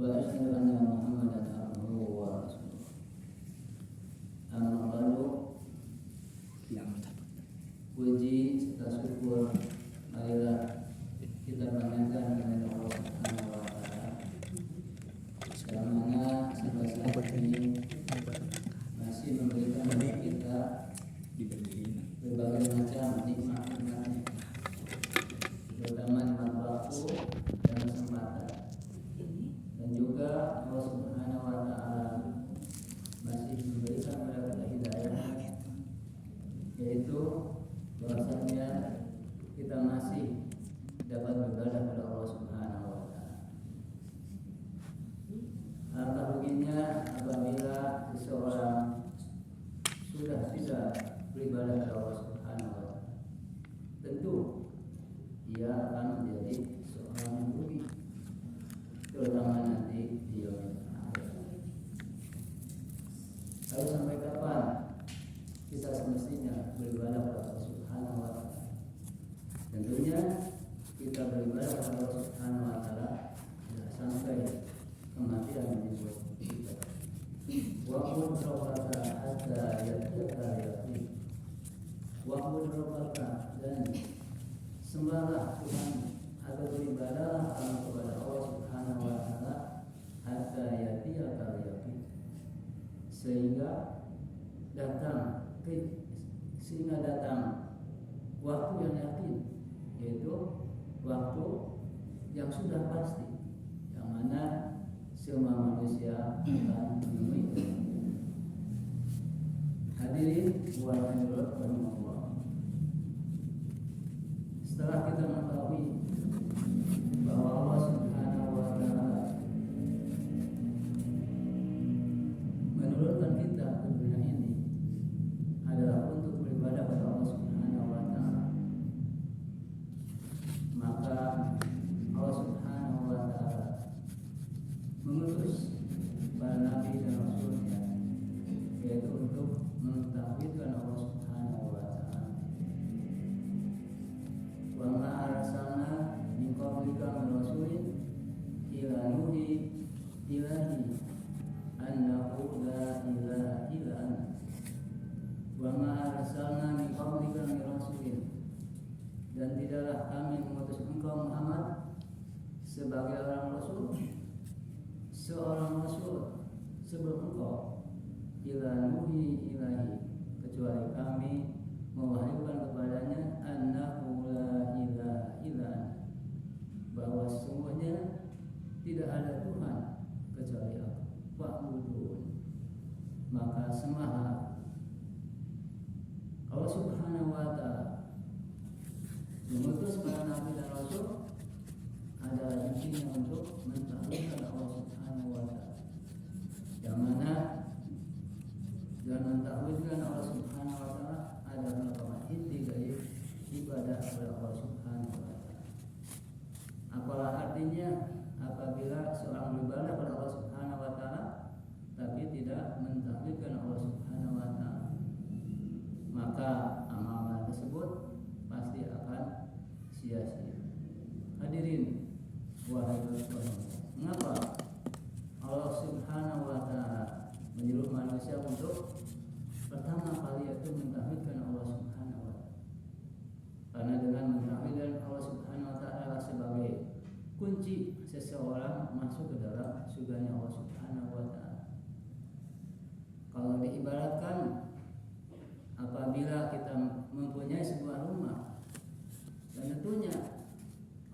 وأشهد أن محمدا عبده ورسوله. Amma ba'du. Puji serta syukur marilah kita panjatkan kepada Allah Subhanahu wa taala. Yang mana sampai saat ini masih memberikan kepada kita berbagai macam nikmat-nikmatnya, terutama nikmat waktu dan kesempatan. Dan juga Allah Subhanahu wa taala masih memberikan kepada kita hidayah, yaitu bahwasanya kita masih dapat beribadah kepada Allah Subhanahu wa taala. Alangkah ruginya apabila seseorang sudah tidak beribadah kepada Allah Subhanahu wa taala. Tentu ia akan menjadi seorang yang rugi, terutama nanti di yaumil akhir. Lalu sampai kapan kita semestinya beribadah kepada Allah Subhanahu wa taala? Tentunya kita beribadah kepada Allah Subhanahu wa taala sampai kematian menjemput kita. Wa'bud rabbaka hatta ya'tiyakal yaqin. Wa'bud rabbaka, dan sembahlah Tuhan atau beribadahlah kepada Allah Subhanahu wa taala hatta ya'tiyakal yaqin, sehingga datang waktu yang yakin, yaitu waktu yang sudah pasti, yang mana semua manusia akan menemui. Hadirin wa rahmatullah. Setelah kita mengetahui bahwa Allah Subhanahu wa taala menurunkan kita ke dunia ini adalah untuk beribadah kepada Allah Subhanahu wa taala, maka Allah Subhanahu wa taala mengutus para nabi dan rasulnya, yaitu untuk mentauhidkan Allah Subhanahu wa taala. Wa ma arsalna min qablika min rasulin illa nuhi ilaihi annahu la ilaha illa anta. Wa ma arsalna min qablika min rasulin, dan tidaklah kami mengutus engkau Muhammad sebagai seorang rasul sebelum engkau, ila nuhi ilahi, kecuali kami mewahyukan kepadanya annahu la ilaha illa anta, bahwa sesungguhnya tidak ada Tuhan kecuali aku, fa'budun, maka sembahlah. Allah Subhanahu wa taala mengutus para nabi dan rasul adalah intinya untuk mentauhidkan Allah Subhanahu wa taala, yang mana dan mentauhidkan Allah Subhanahu wa taala adalah merupakan inti dari ibadah kepada Allah Subhanahu wa taala. Apalah artinya apabila seorang beribadah kepada Allah Subhanahu wa taala tapi tidak mentauhidkan Allah Subhanahu wa taala, maka amalan tersebut pasti akan sia-sia. Hadirin wahai muslimin, mengapa Allah Subhanahu wa taala menyuruh manusia untuk pertama kali itu mentauhidkan Allah Subhanahu wa taala? Karena dengan mentauhidkan Allah Subhanahu wa taala sebagai kunci seseorang masuk ke dalam surganya Allah Subhanahu wa taala. Kalau diibaratkan, apabila kita mempunyai sebuah rumah, dan tentunya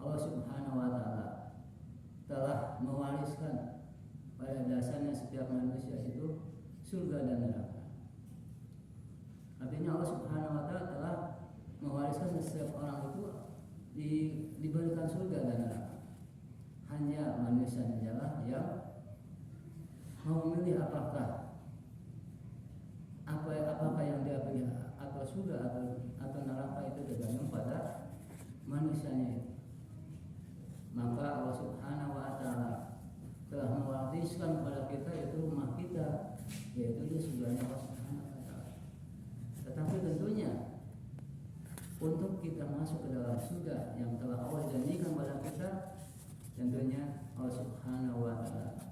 Allah Subhanahu wa taala telah mewariskan pada dasarnya setiap manusia itu surga dan neraka. Artinya Allah Subhanahu wa taala telah mewariskan setiap orang itu diberikan surga dan neraka. Hanya manusia sajalah yang mau memilih apakah yang dia pilih, atau surga atau neraka, itu tergantung pada manusianya itu. Maka Allah Subhanahu wa taala telah mewariskan kepada kita itu rumah kita, yaitu di surganya Allah Subhanahu wa taala. Tetapi tentunya untuk kita masuk ke dalam surga yang telah Allah janjikan kepada kita, tentunya Allah Subhanahu wa taala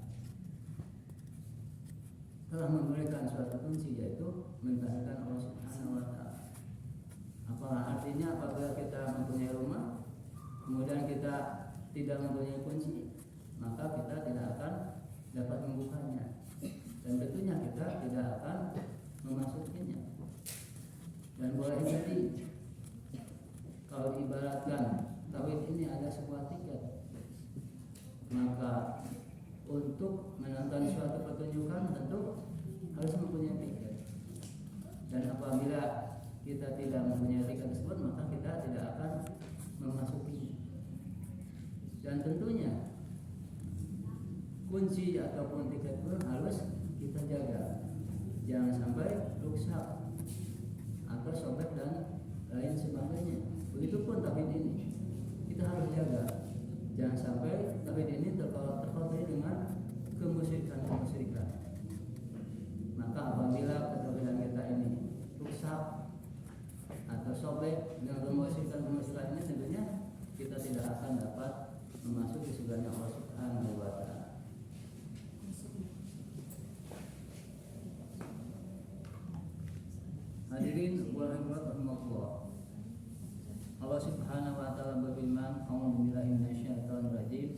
telah memberikan suatu kunci, yaitu mentauhidkan Allah Subhanahu wa taala. Apa artinya apabila kita mempunyai rumah kemudian kita tidak mempunyai kunci, maka kita tidak akan dapat membukanya, dan tentunya kita tidak akan memasukinya. Dan boleh jadi kalau diibaratkan tauhid ini ada sebuah tiket, maka untuk menonton suatu pertunjukan tentu harus mempunyai tiket. Dan apabila kita tidak mempunyai tiket tersebut, maka kita tidak akan memasukinya. Dan tentunya kunci ataupun tiket pun harus kita jaga, jangan sampai rusak atau sobek dan lain sebagainya. Begitupun tauhid ini kita harus jaga, jangan sampai tauhid ini terkotori dengan kemusyrikan. Maka apabila ketauhidan kita ini rusak atau sobek dengan kemusyrikan ini, tentunya kita tidak akan dapat memasuki surganya Allah Subhanahu wa taala. Hadirin wa rahmatullah. Allah Subhanahu wa taala berfirman, "A'udzu billahi minasyaitonir rajim.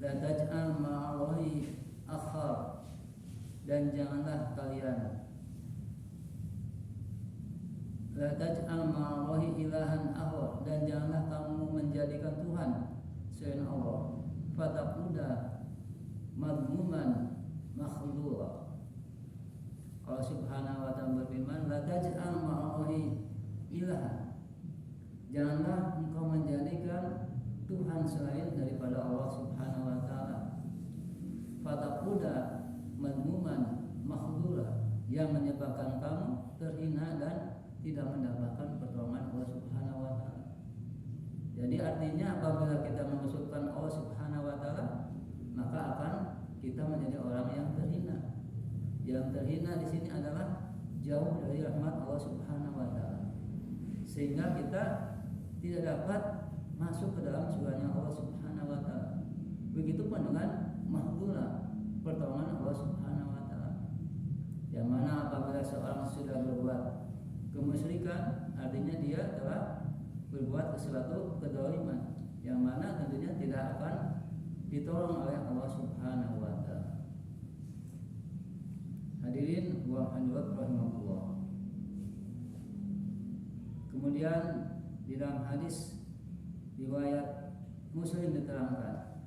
La taj'al ma'allahi akhar." Dan janganlah kalian la taj'al ma'allahi ilahan akhar, dan janganlah kamu menjadikan Tuhan selain Allah. Fataquda madmuman makhdura. Allah Subhanahu wa taala berfirman, la taj'al ma'allahi ilahan. Janganlah engkau menjadikan Tuhan selain daripada Allah Subhanahu wa taala. Fataquda madmuman makhdura, yang menyebabkan kamu terhina dan tidak mendapatkan pertolongan Allah Subhanahu wa taala. Jadi artinya apabila kita memusuhkan Allah Subhanahu wa taala, maka akan kita menjadi orang yang terhina. Yang terhina di sini adalah jauh dari rahmat Allah Subhanahu wa taala, sehingga kita tidak dapat masuk ke dalam surganya Allah Subhanahu wa taala. Begitupun dengan mahdzura, pertolongan Allah Subhanahu wa taala. Yang mana apabila seorang sudah berbuat kemusyrikan, artinya dia telah berbuat sesuatu kedzaliman, yang mana tentunya tidak akan ditolong oleh Allah Subhanahu wa taala. Hadirin wa rahmatullah. Kemudian di dalam hadis riwayat Muslim diterangkan,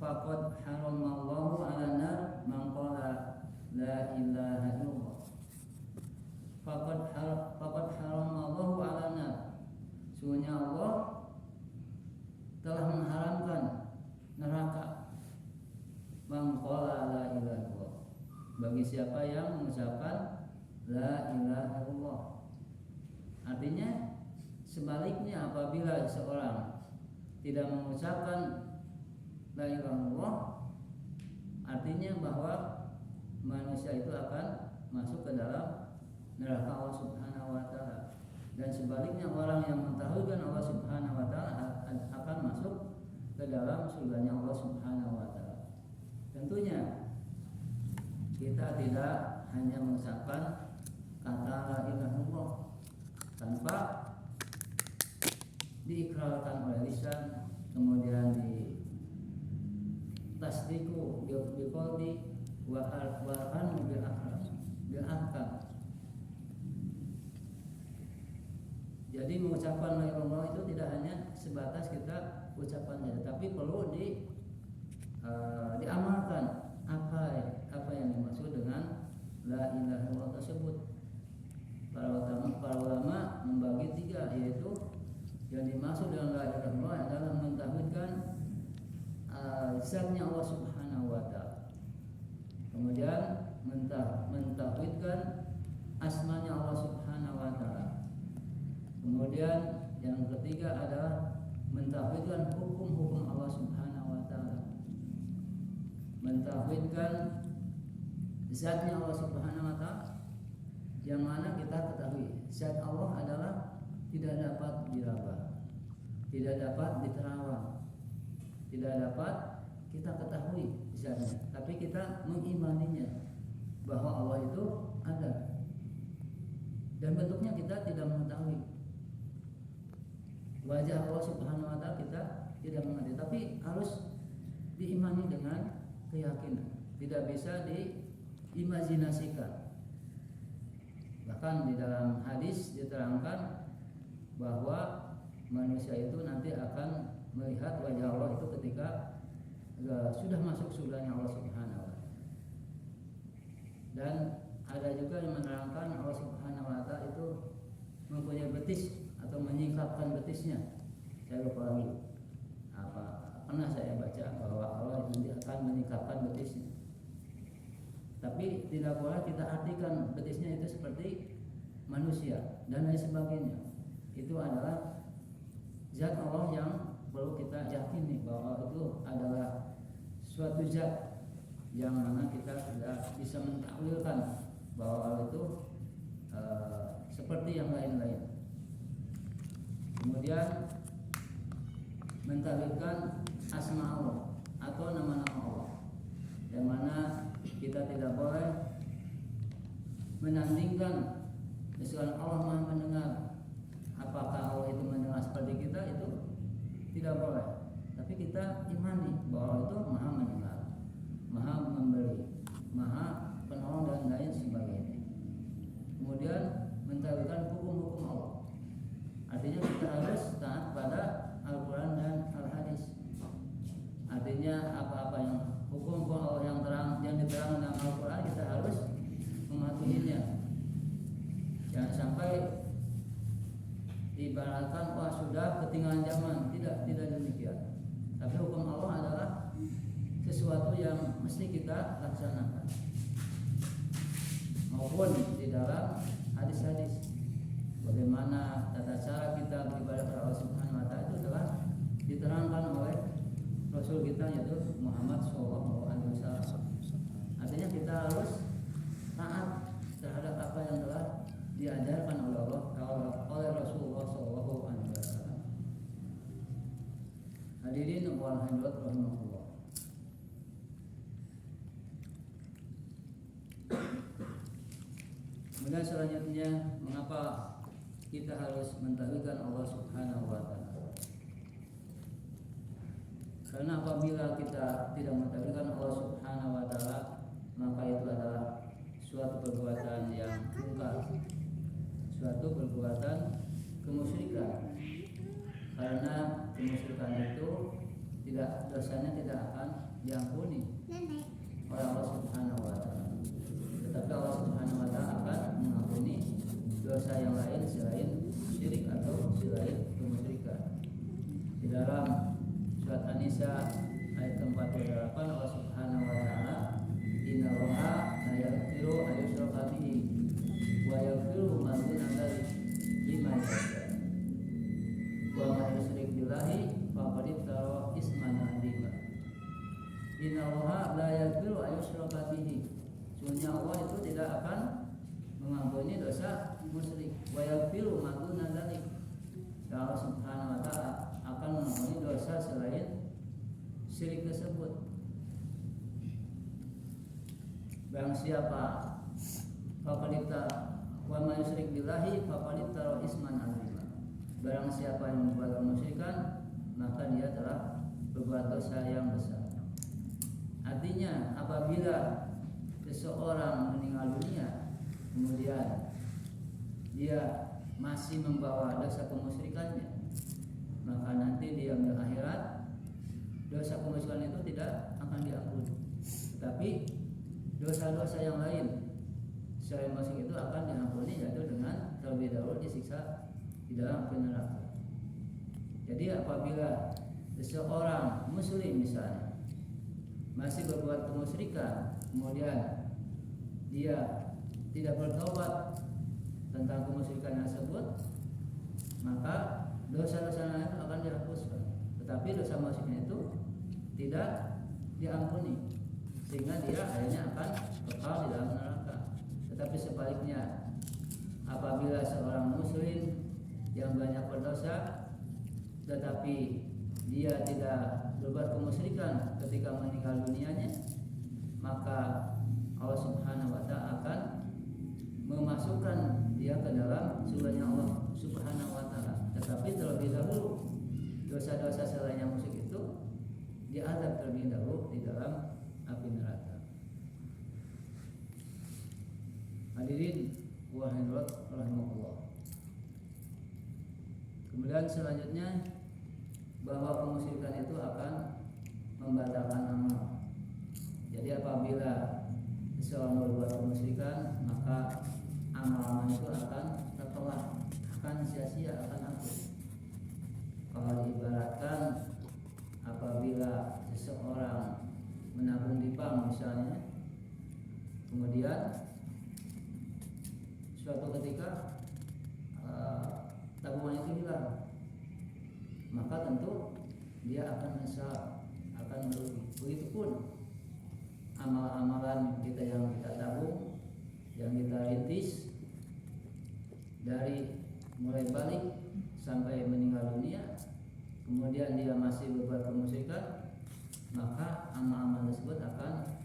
faqad haramallahu 'alan nar man qala la ilaha illallah. Faqad haramallahu 'alan nar. Sesungguhnya Allah telah mengharamkan neraka man qala la ilaha illallah, bagi siapa yang mengucapkan la ilaha illallah. Artinya sebaliknya, apabila seorang tidak mengucapkan la ilaha illallah, artinya bahwa manusia itu akan masuk ke dalam neraka Allah Subhanahu wa taala. Dan sebaliknya, orang yang mentauhidkan Allah Subhanahu wa taala akan masuk ke dalam surganya Allah Subhanahu wa taala. Tentunya kita tidak hanya mengucapkan kata la ilaha illallah tanpa diikrarkan oleh lisan, kemudian di tasdiqu bi qalbi wa al-qur'an bil akal. Jadi mengucapkan la ilaha illallah itu tidak hanya sebatas kita ucapan saja, tapi perlu diamalkan apa yang dimaksud dengan la ilaha illallah tersebut. Para ulama membagi tiga, yaitu yang dimaksud dengan la ilaha illallah adalah mentauhidkan zatnya Allah Subhanahu wa taala. Kemudian mentauhidkan asmanya Allah Subhanahu wa taala. Kemudian yang ketiga adalah mentauhidkan hukum-hukum Allah Subhanahu wa taala. Mentauhidkan zatnya Allah Subhanahu wa taala, yang mana kita ketahui zat Allah adalah tidak dapat diraba, tidak dapat diterawang, tidak dapat kita ketahui zatnya, tapi kita mengimaninya. bahwa Allah itu ada, dan bentuknya kita tidak mengetahui. Wajah Allah Subhanahu wa Ta'ala kita tidak mengerti, tapi harus diimani dengan keyakinan, tidak bisa diimajinasikan. Bahkan di dalam hadis diterangkan bahwa manusia itu nanti akan melihat wajah Allah itu ketika sudah masuk surganya Allah Subhanahu wa Ta'ala. Dan ada juga yang menerangkan Allah Subhanahu wa Ta'ala itu mempunyai betis atau menyingkapkan betisnya. Saya lupa lagi apa, pernah saya baca bahwa Allah nanti akan menyingkapkan betisnya. Tapi tidak boleh kita artikan betisnya itu seperti manusia dan lain sebagainya. Itu adalah zat Allah yang perlu kita yakini bahwa itu adalah suatu zat yang mana kita tidak bisa mentakwilkan bahwa Allah itu seperti yang lain-lain. Kemudian mentakwilkan asma Allah atau nama-nama Allah, yang mana kita tidak boleh menandingkan misalnya Allah Maha mendengar. Apakah Allah itu mendengar seperti kita? Itu tidak boleh. Tapi kita imani bahwa Allah itu Maha mendengar, Maha memberi, Maha penolong dan lain sebagainya. Kemudian mentakwilkan hukum-hukum Allah. Artinya kita harus taat pada Al-Quran dan Al-Hadis. Artinya apa-apa yang hukum Allah yang diterangkan dalam Al-Quran kita harus mematuhinya. Jangan sampai diibaratkan wah sudah ketinggalan zaman. Tidak demikian. Tapi hukum Allah adalah sesuatu yang mesti kita laksanakan, maupun di dalam hadis-hadis. Bagaimana tata cara kita beribadah kepada Allah Subhanahu wa Ta'ala itu telah diterangkan oleh Rasul kita, yaitu Muhammad SAW. Artinya kita harus taat terhadap apa yang telah diajarkan oleh Allah, oleh Rasulullah SAW. Hadirin wal hadirat rahimahullah. Kemudian selanjutnya, mengapa kita harus mentauhidkan Allah Subhanahu wa Ta'ala? Karena apabila kita tidak mentauhidkan Allah Subhanahu wa Ta'ala, maka itu adalah suatu perbuatan yang mungkar, suatu perbuatan kemusyrikan. Karena kemusyrikan itu dosanya tidak akan diampuni oleh Allah Subhanahu wa Ta'ala. Tetapi Allah Subhanahu wa Ta'ala akan mengampuni dosa yang lain selain syirik atau selain kemusyrikan. Di dalam surat An-Nisa ayat 48 Allah Subhanahu wa Ta'ala, innallaha la yaghfiru an yushraka bihi wa yaghfiru ma duna dzalika liman yasha. Wa man yusyrik billahi faqad iftara isman 'azima. Innallaha la yaghfiru an yushraka bihi. Sesungguhnya Allah itu tidak akan mengampuni dosa musyrik. Wa yaghfiru ma duna dzalika. Allah Subhanahu wa Ta'ala akan mengampuni dosa selain syirik tersebut. Barang siapa faqadita wa may yusyrik billahi faqadita isman 'azima. Barang siapa yang membuat kemusyrikan, maka dia telah berbuat dosa yang besar. Artinya apabila seseorang meninggal dunia kemudian dia masih membawa dosa kemusyrikannya, maka nanti di akhirat dosa kemusyrikan itu tidak akan diampuni. Tetapi dosa-dosa yang lain selain musyrik itu akan diampuni, yaitu dengan terlebih dahulu disiksa di dalam api neraka. Jadi apabila seseorang muslim misalnya masih berbuat kemusyrikan, kemudian dia tidak bertobat tentang kemusyrikan tersebut, maka dosa-dosa lain akan dihapuskan. Tetapi dosa musyrik itu tidak diampuni, sehingga dia akhirnya akan kekal di dalam neraka. Tetapi sebaliknya, apabila seorang muslim yang banyak berdosa tetapi dia tidak berbuat kemusyrikan ketika meninggal dunianya, maka Allah Subhanahu wa taala akan memasukkan dia ke dalam surganya Allah Subhanahu wa taala. Tetapi terlebih dahulu dosa-dosa selain yang musyrik itu diazab terlebih dahulu di dalam api neraka. Hadirin wa hadirat rahimahullah. Kemudian selanjutnya bahwa kemusyrikan itu akan membatalkan amal. Jadi apabila seorang berbuat kemusyrikan, maka amal-amal itu akan tertolak, akan sia-sia, akan hapus. Kalau diibaratkan apabila seseorang menabung di bank misalnya, kemudian suatu ketika tabungan itu hilang, maka tentu dia akan menyesal, akan merugi. Begitupun amal-amalan kita yang kita tabung, yang kita rintis dari mulai balik sampai meninggal dunia, kemudian dia masih berbuat kemusyrikan, maka amal-amal tersebut akan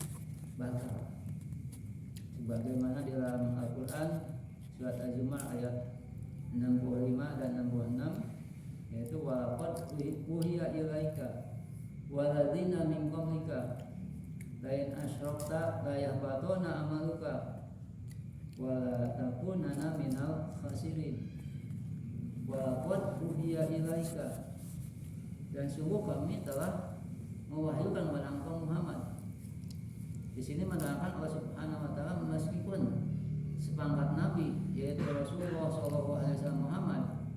batal. Sebagaimana di dalam Al-Quran surat Az-Zumar ayat 65 dan 66, yaitu walaqad uhiya ilaika waladzina min qablika lain asyrakta la yahbatuna amaluka wa la takunanna minal khasirin. Walaqad uhiya ilaika, dan sungguh kami telah mewahyukan kepada engkau Muhammad. Di sini menerangkan Allah Subhanahu wa taala meskipun sepangkat nabi yaitu Rasulullah SAW Muhammad,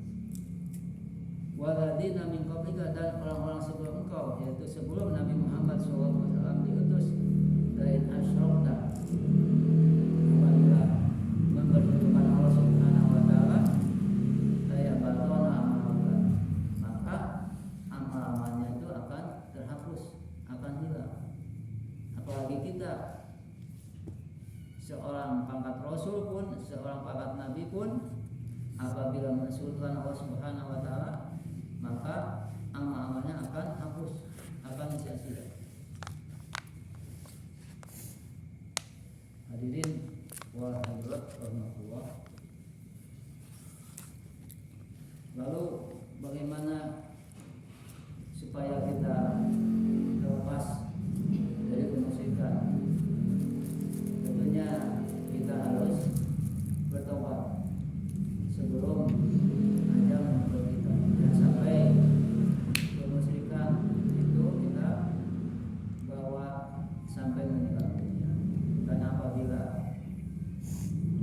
waladzina min qablika, dan orang-orang sebelum engkau yaitu sebelum Nabi Muhammad SAW diutus, lain asyrakta, apabila memperhitungkan Allah Subhanahu wa taala, saya batona amaluka, maka amal-amalnya itu akan terhapus, akan hilang. Apalagi kita seorang pangkat Rasul pun, seorang pangkat Nabi pun, apabila mensyukurkan Allah Subhanahu wa taala, maka amal-amalnya akan hapus, akan sia-sia. Hadirin wa hadirat rahmatullah. Lalu bagaimana supaya kita terlepas dari kemusyrikan? Tentunya kita harus bertobat sebelum ajal menjemput kita. Jangan sampai kemusyrikan itu kita bawa sampai meninggal dunia. Karena apabila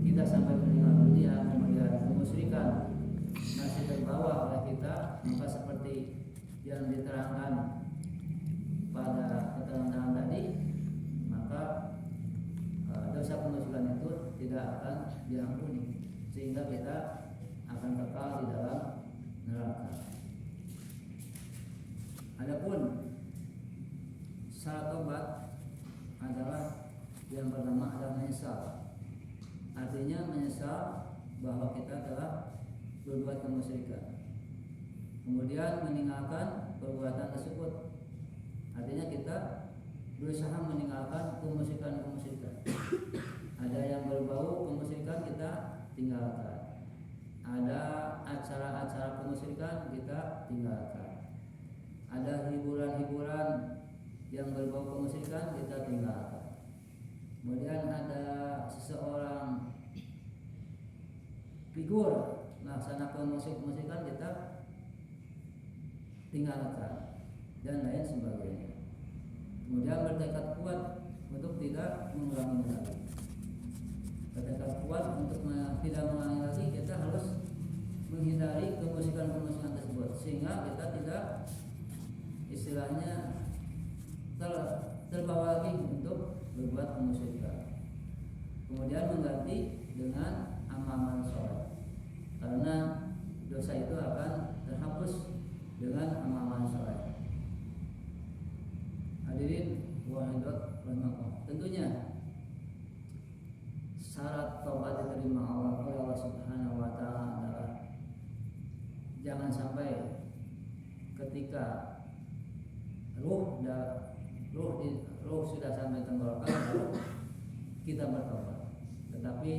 kita sampai meninggal dunia kemudian kemusyrikan masih terbawa oleh kita, maka seperti yang diterangkan pada keterangan tadi, maka dosa kemusyrikan itu tidak akan diampuni, sehingga kita akan kekal di dalam neraka. Adapun syarat tobat adalah yang pertama adalah menyesal. Artinya menyesal bahwa kita telah berbuat kemusyrikan, kemudian meninggalkan perbuatan tersebut. Artinya kita berusaha meninggalkan kemusyrikan. Ada yang berbau kemusyrikan kita tinggalkan, ada acara-acara kemusyrikan kita tinggalkan, ada hiburan-hiburan yang berbau kemusyrikan kita tinggalkan. Kemudian ada seseorang figur melaksanakan kemusyrikan kita tinggalkan, dan lain sebagainya. Kemudian bertekad kuat untuk tidak mengulangi lagi. Bertekad kuat untuk tidak mengulangi lagi, kita harus menghindari kemusyrikan tersebut, sehingga kita tidak istilahnya terbawa lagi untuk berbuat kemusyrikan. Kemudian mengganti dengan amal-amal soleh, karena dosa itu akan terhapus dengan amal-amal soleh. Hadirin wa hadirat rahmatullah. Tentunya syarat taubat diterima Allah oleh Allah Subhanahu wa taala adalah jangan sampai ketika ruh sudah sampai tenggorokan, kita bertobat. Tetapi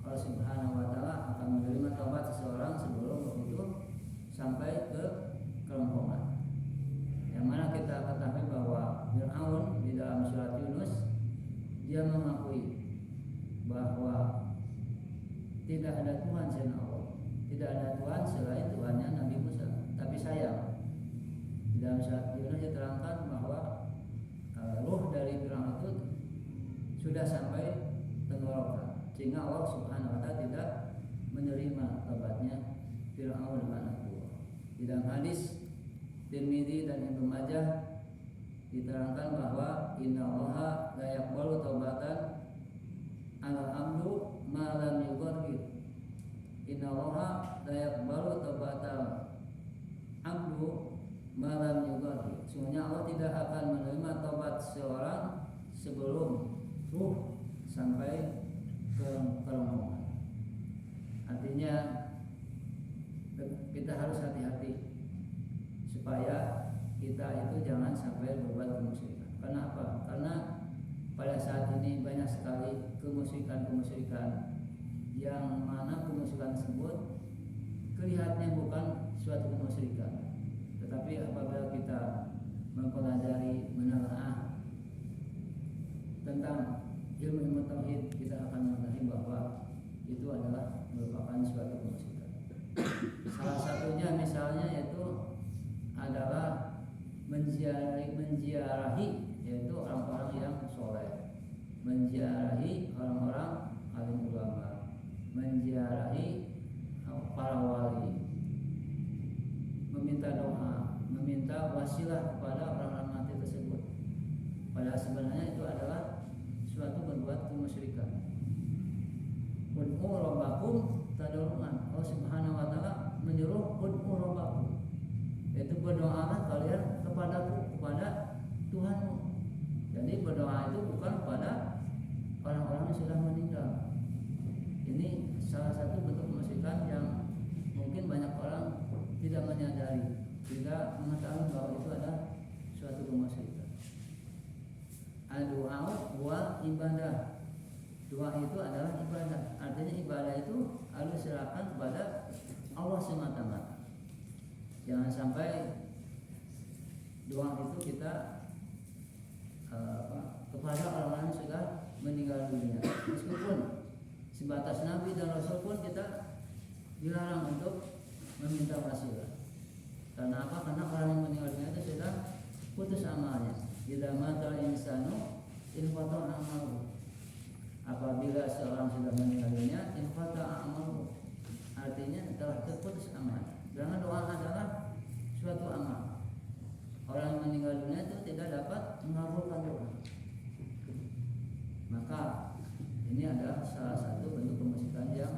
Allah Subhanahu wa taala akan menerima taubat seseorang sebelum itu sampai ke kerongkongan. Yang mana kita ketahui bahwa Fir'aun di dalam surat Yunus dia mengakui bahwa tidak ada Tuhan selain Allah, tidak ada Tuhan selain Tuhannya Nabi Musa. Tapi sayang, di dalam surat Yunus diterangkan bahwa ruh dari Fir'aun itu sudah sampai tenggorokan, sehingga Allah Subhanahu wa taala tidak menerima taubatnya Fir'aun dan anak buah. Di dalam hadis Tirmidzi dan Ibnu Majah diterangkan bahwa innallaha la yaqbalu taubatan al-abdu ma lam yughargir. Innallaha la yaqbalu taubatan abdu ma lam yughargir. Sesungguhnya Allah tidak akan menerima taubat seorang sebelum ruh sampai ke kerongkongan. Artinya kita harus hati-hati supaya kita itu jangan sampai berbuat kemusyrikan. Kenapa? Karena pada saat ini banyak sekali kemusyrikan yang mana kemusyrikan tersebut kelihatannya bukan suatu kemusyrikan, tetapi apabila kita mempelajari menelaah tentang ilmu tauhid, kita akan mengetahui bahwa itu adalah merupakan suatu kemusyrikan. Salah satunya misalnya yaitu adalah menziarahi yaitu orang-orang yang soleh, menziarahi orang-orang alim ulama, menziarahi para wali, meminta doa, meminta wasilah kepada orang-orang mati tersebut. Padahal sebenarnya itu adalah suatu berbuat kemusyrikan. Ud'u rabbakum tadarruan. Allah Subhanahu wa taala menyuruh ud'u rabbakum, yaitu berdoalah kalian kepada Tuhanmu. Jadi berdoa itu bukan kepada orang-orang yang sudah meninggal. Ini salah satu bentuk kemusyrikan yang mungkin banyak orang tidak menyadari, tidak mengetahui bahwa itu adalah suatu kemusyrikan. Doa wa ibadah. Doa itu adalah ibadah. Artinya ibadah itu harus diserahkan kepada Allah semata-mata. Jangan sampai doa itu kita kepada orang-orang yang sudah meninggal dunia. Meskipun sebatas Nabi dan Rasul pun kita dilarang untuk meminta wasilah. Karena apa? Karena orang yang meninggal dunia itu sudah putus amalnya. Idza matal insanu inqata amaluhu. Apabila seorang sudah meninggal dunia, inqata amaluhu. Artinya telah terputus amal. Karena doa adalah suatu amal. Orang yang meninggal dunia itu tidak dapat mengabulkan doa. Maka ini adalah salah satu bentuk kemusyrikan yang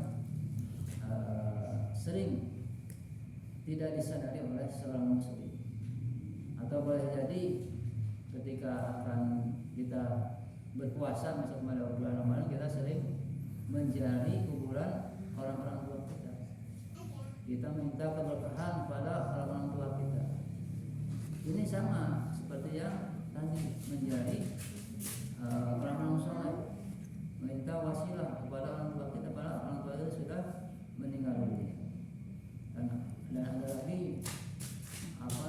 sering tidak disadari oleh seorang muslim. Atau boleh jadi ketika akan kita berpuasa masuk pada bulan Ramadan, kita sering menziarahi kuburan orang-orang tua kita. Kita minta keberkahan pada orang-orang tua kita. Ini sama seperti yang tadi menziarahi orang-orang soleh, minta wasilah kepada orang tua kita, pada orang tua itu sudah meninggal dunia. Dan ada lagi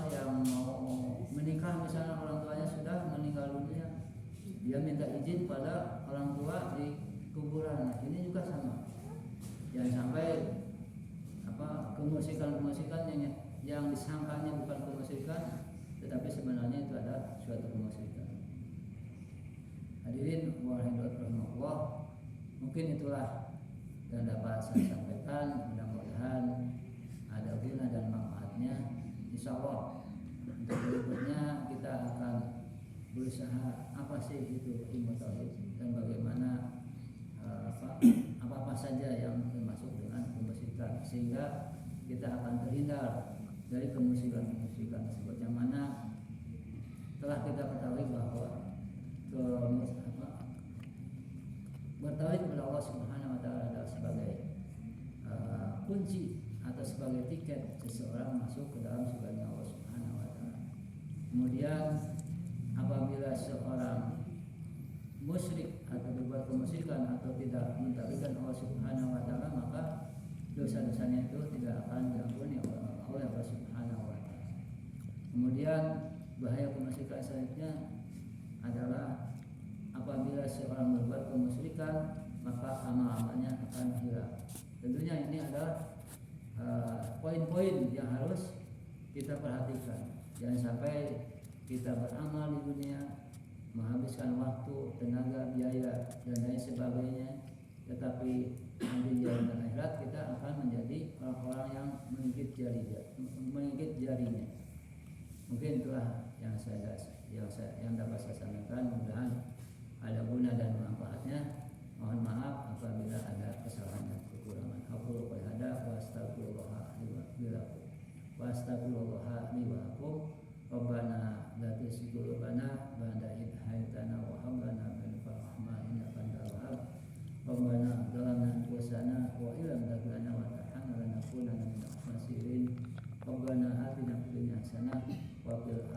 yang mau menikah, misalnya orang tuanya sudah meninggal dunia, dia minta izin pada orang tua di kuburan. Ini juga sama. Jangan sampai kemusyrikan yang disangkanya bukan kemusyrikan, tetapi sebenarnya itu ada suatu kemusyrikan. Hadirin rahimahullah, mungkin itulah yang dapat saya sampaikan. Mudah-mudahan ada guna dan manfaatnya. Insyaallah untuk berikutnya kita akan berusaha apa sih itu ilmu tauhid dan bagaimana apa saja yang termasuk dengan kemusyrikan, sehingga kita akan terhindar dari kemusyrikan tersebut, yang mana telah kita ketahui bahwa bertauhid kepada Allah Subhanahu wa taala adalah sebagai kunci atau sebagai tiket seseorang masuk ke dalam surga Allah Subhanahu wa taala. Kemudian apabila seorang musyrik atau berbuat kemusyrikan kemusyrikan atau tidak mentauhidkan Allah Subhanahu wa taala, maka dosa-dosanya itu tidak akan diampuni oleh Allah Subhanahu wa taala. Kemudian bahaya kemusyrikan selanjutnya adalah apabila seorang berbuat kemusyrikan maka amal-amalnya akan hilang. Tentunya ini adalah poin-poin yang harus kita perhatikan. Jangan sampai kita beramal di dunia, menghabiskan waktu, tenaga, biaya dan lain sebagainya, tetapi nanti di dalam akhirat kita akan menjadi orang-orang yang menggigit jarinya. Mungkin itulah yang dapat saya sampaikan. Mudah-mudahan ada guna dan manfaatnya. Mohon maaf apabila ada kesalahan dan kekurangan. Aku berhada wa astagfirullah li wa lakum. Rabbana la tuzigh qulubana ba'da idh hadaytana wa hab lana min ladunka rahmah innaka antal wahhab. Rabbana zalamna anfusana wa illam taghfir lana wa tarhamna lanakunanna minal khasirin. Rabbana atina fid dunya hasanah wa fil